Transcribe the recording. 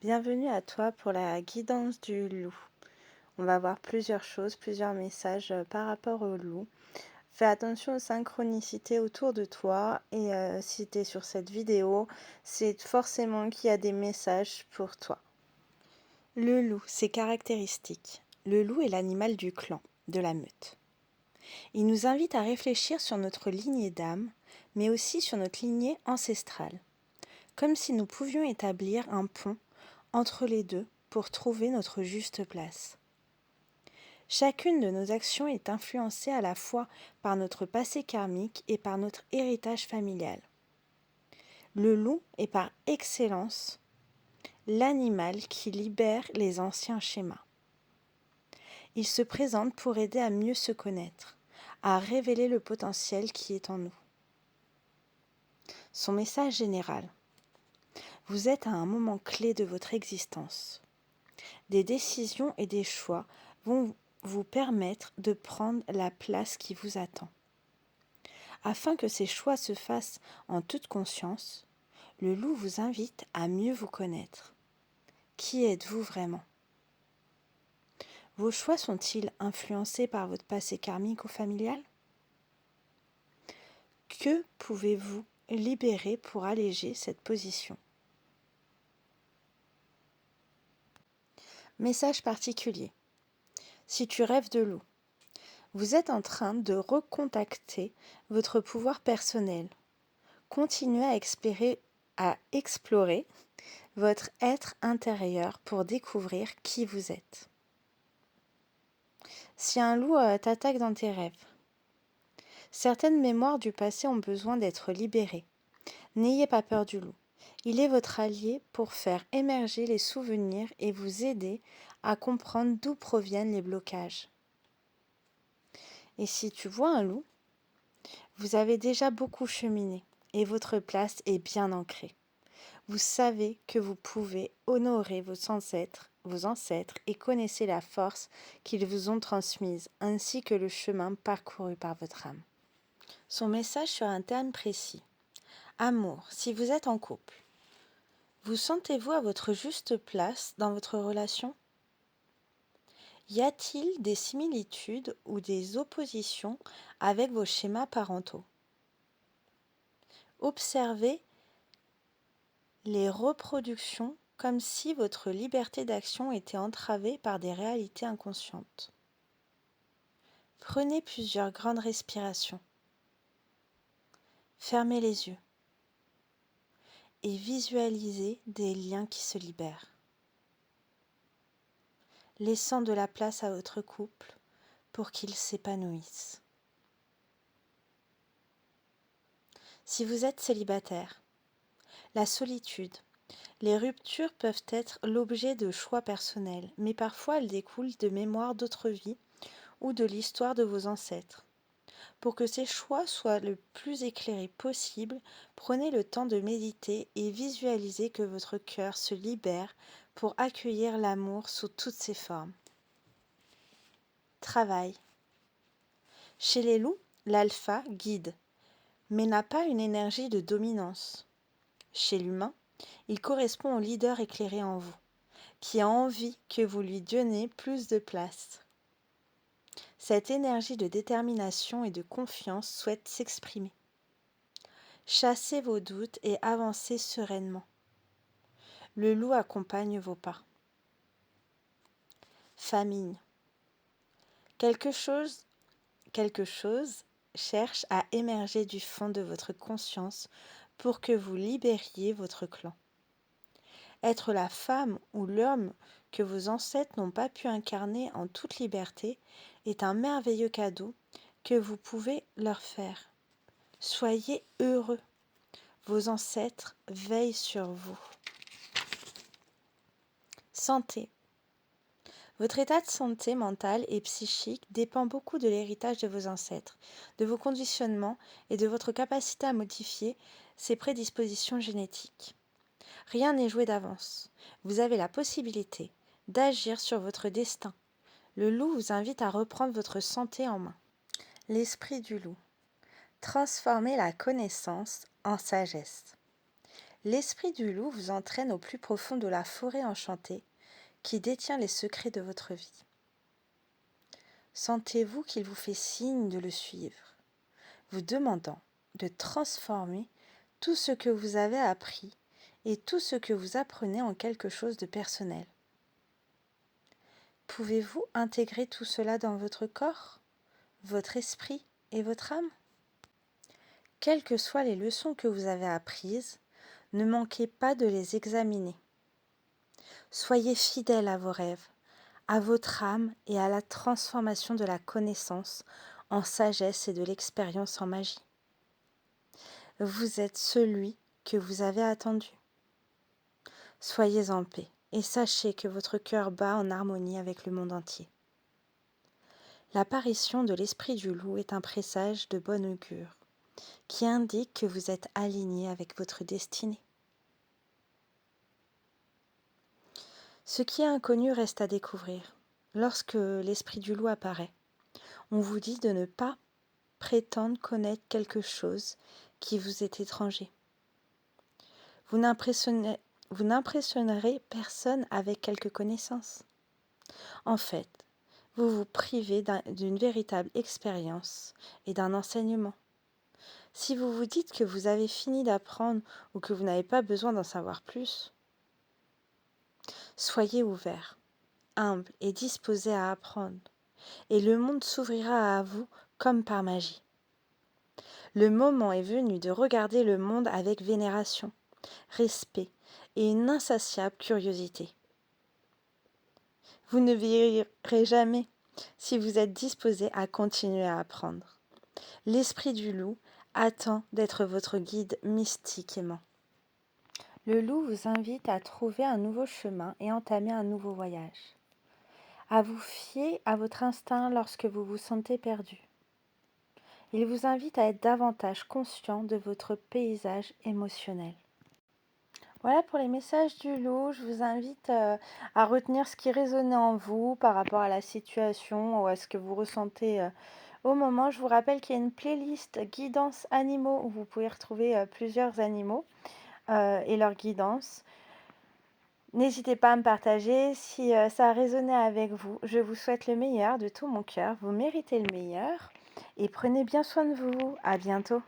Bienvenue à toi pour la guidance du loup. On va voir plusieurs choses, plusieurs messages par rapport au loup. Fais attention aux synchronicités autour de toi et si tu es sur cette vidéo, c'est forcément qu'il y a des messages pour toi. Le loup, ses caractéristiques. Le loup est l'animal du clan, de la meute. Il nous invite à réfléchir sur notre lignée d'âme, mais aussi sur notre lignée ancestrale, comme si nous pouvions établir un pont entre les deux pour trouver notre juste place. Chacune de nos actions est influencée à la fois par notre passé karmique et par notre héritage familial. Le loup est par excellence l'animal qui libère les anciens schémas. Il se présente pour aider à mieux se connaître, à révéler le potentiel qui est en nous. Son message général. Vous êtes à un moment clé de votre existence. Des décisions et des choix vont vous permettre de prendre la place qui vous attend. Afin que ces choix se fassent en toute conscience, le loup vous invite à mieux vous connaître. Qui êtes-vous vraiment? Vos choix sont-ils influencés par votre passé karmique ou familial? Que pouvez-vous libérer pour alléger cette position? Message particulier. Si tu rêves de loup, vous êtes en train de recontacter votre pouvoir personnel. Continuez à explorer votre être intérieur pour découvrir qui vous êtes. Si un loup t'attaque dans tes rêves, certaines mémoires du passé ont besoin d'être libérées. N'ayez pas peur du loup. Il est votre allié pour faire émerger les souvenirs et vous aider à comprendre d'où proviennent les blocages. Et si tu vois un loup, vous avez déjà beaucoup cheminé et votre place est bien ancrée. Vous savez que vous pouvez honorer vos ancêtres et connaissez la force qu'ils vous ont transmise, ainsi que le chemin parcouru par votre âme. Son message sur un thème précis. Amour, si vous êtes en couple, vous sentez-vous à votre juste place dans votre relation? Y a-t-il des similitudes ou des oppositions avec vos schémas parentaux? Observez les reproductions comme si votre liberté d'action était entravée par des réalités inconscientes. Prenez plusieurs grandes respirations. Fermez les yeux et visualisez des liens qui se libèrent, laissant de la place à votre couple pour qu'il s'épanouisse. Si vous êtes célibataire, la solitude, les ruptures peuvent être l'objet de choix personnels, mais parfois elles découlent de mémoires d'autres vies ou de l'histoire de vos ancêtres. Pour que ces choix soient le plus éclairés possible, prenez le temps de méditer et visualisez que votre cœur se libère pour accueillir l'amour sous toutes ses formes. Travail. Chez les loups, l'alpha guide, mais n'a pas une énergie de dominance. Chez l'humain, il correspond au leader éclairé en vous, qui a envie que vous lui donniez plus de place. Cette énergie de détermination et de confiance souhaite s'exprimer. Chassez vos doutes et avancez sereinement. Le loup accompagne vos pas. Famine. Quelque chose cherche à émerger du fond de votre conscience pour que vous libériez votre clan. Être la femme ou l'homme que vos ancêtres n'ont pas pu incarner en toute liberté est un merveilleux cadeau que vous pouvez leur faire. Soyez heureux. Vos ancêtres veillent sur vous. Santé. Votre état de santé mentale et psychique dépend beaucoup de l'héritage de vos ancêtres, de vos conditionnements et de votre capacité à modifier ces prédispositions génétiques. Rien n'est joué d'avance. Vous avez la possibilité d'agir sur votre destin. Le loup vous invite à reprendre votre santé en main. L'esprit du loup. Transformez la connaissance en sagesse. L'esprit du loup vous entraîne au plus profond de la forêt enchantée qui détient les secrets de votre vie. Sentez-vous qu'il vous fait signe de le suivre, vous demandant de transformer tout ce que vous avez appris et tout ce que vous apprenez en quelque chose de personnel. Pouvez-vous intégrer tout cela dans votre corps, votre esprit et votre âme? Quelles que soient les leçons que vous avez apprises, ne manquez pas de les examiner. Soyez fidèle à vos rêves, à votre âme et à la transformation de la connaissance en sagesse et de l'expérience en magie. Vous êtes celui que vous avez attendu. Soyez en paix et sachez que votre cœur bat en harmonie avec le monde entier. L'apparition de l'esprit du loup est un présage de bon augure qui indique que vous êtes aligné avec votre destinée. Ce qui est inconnu reste à découvrir. Lorsque l'esprit du loup apparaît, on vous dit de ne pas prétendre connaître quelque chose qui vous est étranger. Vous n'impressionnerez personne avec quelques connaissances. En fait, vous vous privez d'une véritable expérience et d'un enseignement. Si vous vous dites que vous avez fini d'apprendre ou que vous n'avez pas besoin d'en savoir plus, soyez ouvert, humble et disposé à apprendre, et le monde s'ouvrira à vous comme par magie. Le moment est venu de regarder le monde avec vénération, respect et une insatiable curiosité. Vous ne vieillirez jamais si vous êtes disposé à continuer à apprendre. L'esprit du loup attend d'être votre guide mystique aimant. Le loup vous invite à trouver un nouveau chemin et entamer un nouveau voyage. À vous fier à votre instinct lorsque vous vous sentez perdu. Il vous invite à être davantage conscient de votre paysage émotionnel. Voilà pour les messages du loup. Je vous invite à retenir ce qui résonnait en vous par rapport à la situation ou à ce que vous ressentez au moment. Je vous rappelle qu'il y a une playlist guidance animaux où vous pouvez retrouver plusieurs animaux et leur guidance. N'hésitez pas à me partager si ça a résonné avec vous. Je vous souhaite le meilleur de tout mon cœur. Vous méritez le meilleur et prenez bien soin de vous. À bientôt.